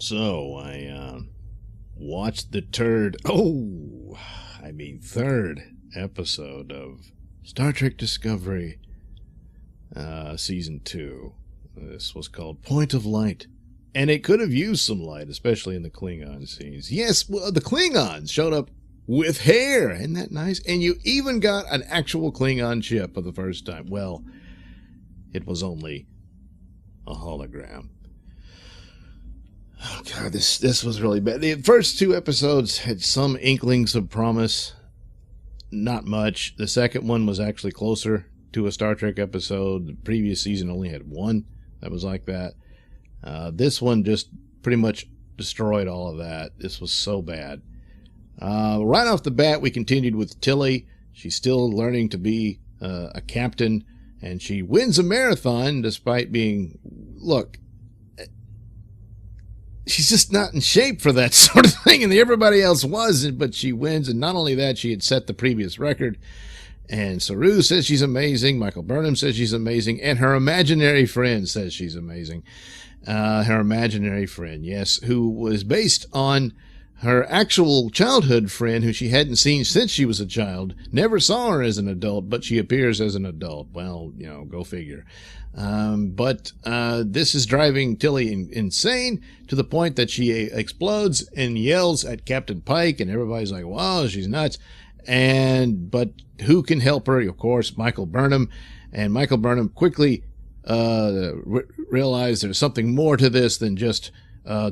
So I watched the third episode of Star Trek Discovery, Season 2. This was called Point of Light. And it could have used some light, especially in the Klingon scenes. Yes, well, the Klingons showed up with hair. Isn't that nice? And you even got an actual Klingon ship for the first time. Well, it was only a hologram. Oh, God, this was really bad. The first two episodes had some inklings of promise. Not much. The second one was actually closer to a Star Trek episode. The previous season only had one that was like that. This one just pretty much destroyed all of that. This was so bad. Right off the bat, we continued with Tilly. She's still learning to be a captain, and she wins a marathon despite being, look, she's just not in shape for that sort of thing, and everybody else was, but she wins. And not only that, she had set the previous record. And Saru says she's amazing. Michael Burnham says she's amazing. And her imaginary friend says she's amazing. Her imaginary friend, yes, who was based on her actual childhood friend who she hadn't seen since she was a child. Never saw her as an adult, but she appears as an adult. Well, you know, go figure. But this is driving Tilly insane to the point that she explodes and yells at Captain Pike, and everybody's like, wow, she's nuts. But who can help her? Of course, Michael Burnham. And Michael Burnham quickly realized there's something more to this than just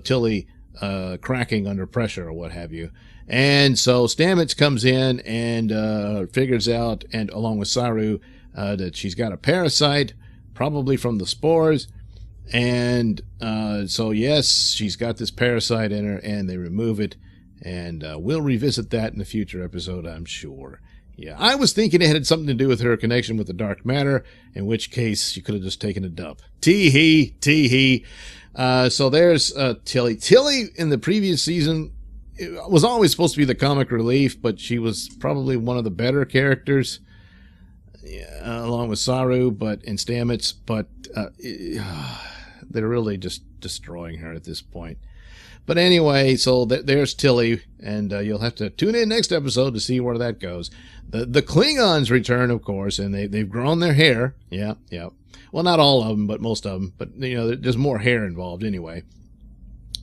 Tilly cracking under pressure or what have you. And so Stamets comes in and figures out, and along with Saru, that she's got a parasite, probably from the spores. And so, yes, she's got this parasite in her, and they remove it. And we'll revisit that in a future episode, I'm sure. Yeah, I was thinking it had something to do with her connection with the dark matter, in which case she could have just taken a dump. Tee-hee, tee-hee. So there's Tilly. Tilly in the previous season was always supposed to be the comic relief, but she was probably one of the better characters, along with Saru, and Stamets. But they're really just destroying her at this point. But anyway, so there's Tilly, and you'll have to tune in next episode to see where that goes. The Klingons return, of course, and they've grown their hair. Yeah. Well, not all of them, but most of them. But, you know, there's more hair involved anyway.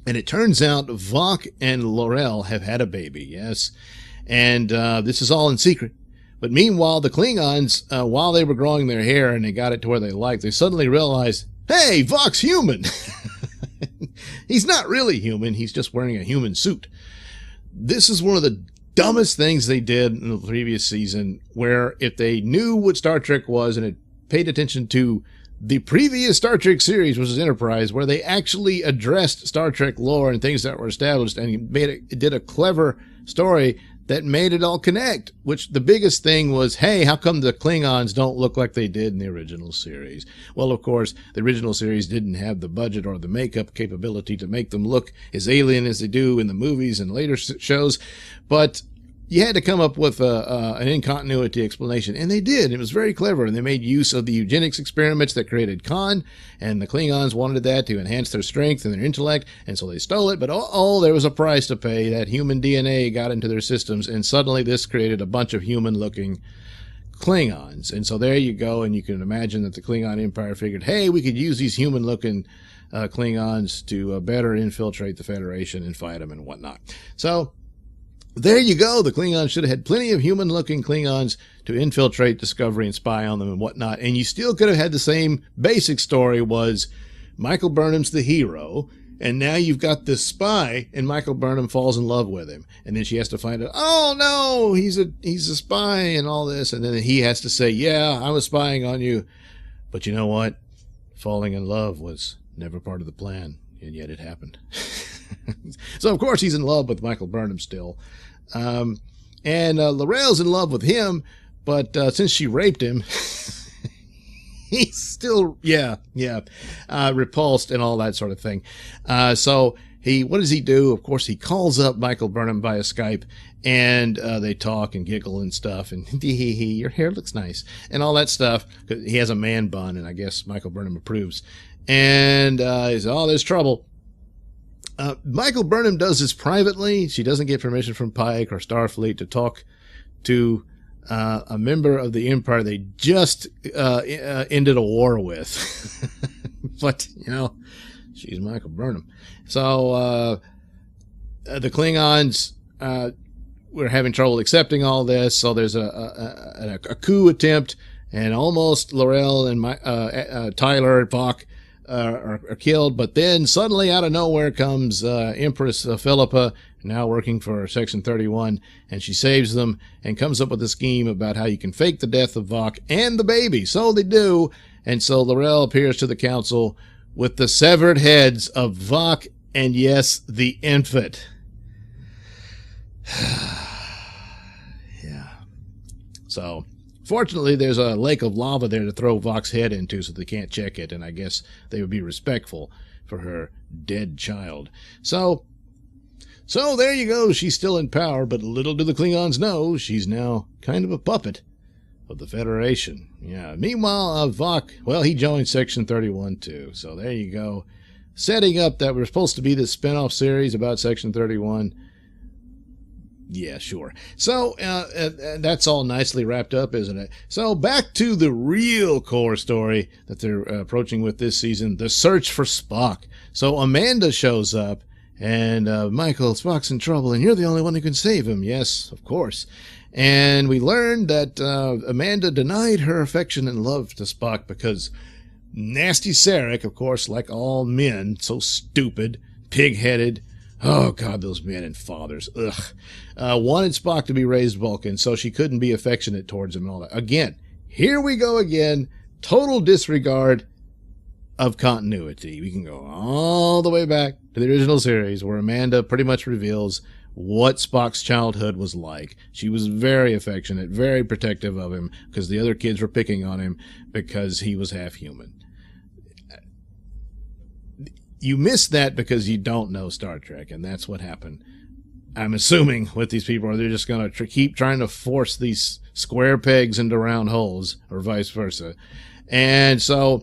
And it turns out Vok and Laurel have had a baby, yes. And this is all in secret. But meanwhile, the Klingons, while they were growing their hair and they got it to where they liked, they suddenly realized, hey, Vok's human. He's not really human. He's just wearing a human suit. This is one of the dumbest things they did in the previous season, where if they knew what Star Trek was and had paid attention to the previous Star Trek series, which was Enterprise, where they actually addressed Star Trek lore and things that were established, and it did a clever story that made it all connect, which the biggest thing was, hey, how come the Klingons don't look like they did in the original series? Well, of course, the original series didn't have the budget or the makeup capability to make them look as alien as they do in the movies and later shows, but you had to come up with an in-continuity explanation, and they did. It was very clever, and they made use of the eugenics experiments that created Khan, and the Klingons wanted that to enhance their strength and their intellect, and so they stole it, but there was a price to pay. That human DNA got into their systems, and suddenly this created a bunch of human-looking Klingons. And so there you go, and you can imagine that the Klingon Empire figured, hey, we could use these human-looking Klingons to better infiltrate the Federation and fight them and whatnot. So there you go. The Klingons should have had plenty of human-looking Klingons to infiltrate Discovery and spy on them and whatnot. And you still could have had the same basic story, was Michael Burnham's the hero, and now you've got this spy, and Michael Burnham falls in love with him. And then she has to find out, oh, no, he's a spy and all this. And then he has to say, yeah, I was spying on you. But you know what? Falling in love was never part of the plan, and yet it happened. So, of course, he's in love with Michael Burnham still. And Laurel's in love with him, but since she raped him, he's still, repulsed and all that sort of thing. So what does he do? Of course, he calls up Michael Burnham via Skype, and they talk and giggle and stuff, and your hair looks nice, and all that stuff. He has a man bun, and I guess Michael Burnham approves. And he says, oh, there's trouble. Michael Burnham does this privately. She doesn't get permission from Pike or Starfleet to talk to a member of the Empire they just ended a war with. But, you know, she's Michael Burnham. So the Klingons were having trouble accepting all this. So there's a coup attempt, and almost L'Rell and Tyler Vok are killed. But then suddenly out of nowhere comes Empress Philippa, now working for Section 31, and she saves them and comes up with a scheme about how you can fake the death of Vok and the baby. So they do. And so L'Rell appears to the council with the severed heads of Vok and, yes, the infant. Yeah. So, fortunately, there's a lake of lava there to throw Vok's head into so they can't check it, and I guess they would be respectful for her dead child. So there you go. She's still in power, but little do the Klingons know she's now kind of a puppet of the Federation. Yeah. Meanwhile, Vok, well, he joined Section 31 too. So there you go. Setting up that we're supposed to be this spin-off series about Section 31. Yeah, sure. So that's all nicely wrapped up, isn't it? So back to the real core story that they're approaching with this season, the search for Spock. So Amanda shows up, and Michael, Spock's in trouble, and you're the only one who can save him. Yes, of course. And we learned that Amanda denied her affection and love to Spock because nasty Sarek, of course, like all men, so stupid, pig-headed. Oh, God, those men and fathers. Ugh. Wanted Spock to be raised Vulcan, so she couldn't be affectionate towards him and all that. Again, here we go again. Total disregard of continuity. We can go all the way back to the original series where Amanda pretty much reveals what Spock's childhood was like. She was very affectionate, very protective of him because the other kids were picking on him because he was half human. You miss that because you don't know Star Trek, and that's what happened. I'm assuming with these people, or they're just going to keep trying to force these square pegs into round holes, or vice versa. And so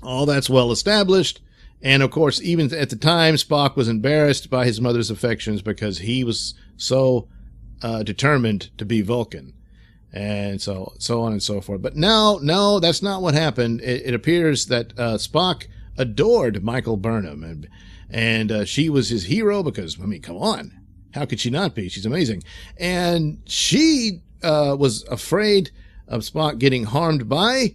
all that's well established. And of course, even at the time, Spock was embarrassed by his mother's affections because he was so determined to be Vulcan. And so on and so forth. But no, that's not what happened. It appears that Spock adored Michael Burnham, and she was his hero because, I mean, come on. How could she not be? She's amazing. And she was afraid of Spock getting harmed by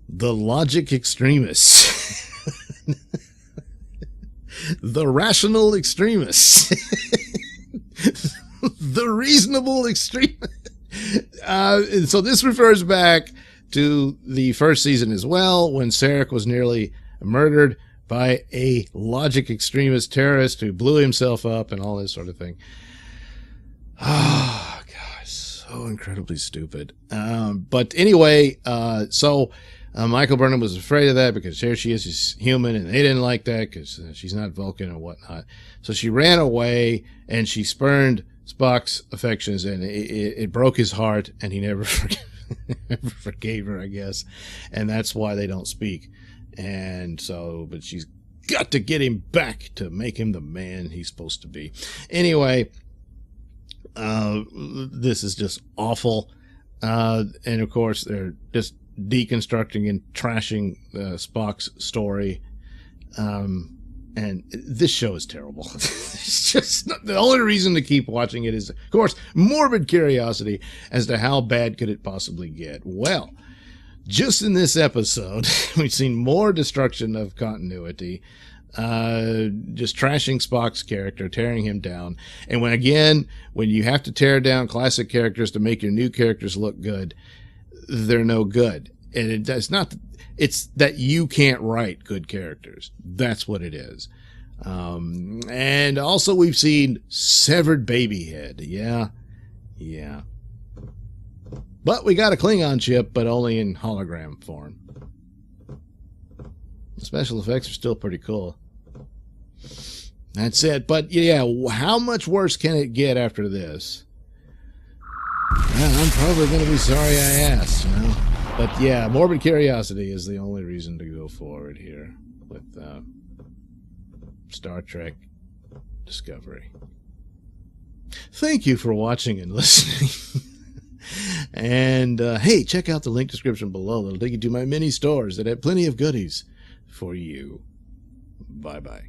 the logic extremists. The rational extremists. The reasonable extremists. And so this refers back to the first season as well, when Sarek was nearly murdered by a logic extremist terrorist who blew himself up and all this sort of thing. Oh, gosh, so incredibly stupid. But anyway, Michael Burnham was afraid of that because here she is, she's human, and they didn't like that because she's not Vulcan or whatnot. So she ran away, and she spurned Spock's affections, and it broke his heart, and he never forgave her, I guess. And that's why they don't speak. And so, but she's got to get him back to make him the man he's supposed to be. Anyway, this is just awful. And of course, they're just deconstructing and trashing Spock's story. And this show is terrible. It's just not, the only reason to keep watching it is, of course, morbid curiosity as to how bad could it possibly get. Well, just in this episode, we've seen more destruction of continuity, just trashing Spock's character, tearing him down. And when you have to tear down classic characters to make your new characters look good, they're no good. And it's that you can't write good characters. That's what it is. And also we've seen severed baby head. Yeah. But we got a Klingon ship, but only in hologram form. The special effects are still pretty cool. That's it. But yeah, how much worse can it get after this? Well, I'm probably going to be sorry I asked, you know. But yeah, morbid curiosity is the only reason to go forward here with Star Trek Discovery. Thank you for watching and listening. And hey, check out the link description below. It'll take you to my mini stores that have plenty of goodies for you. Bye-bye.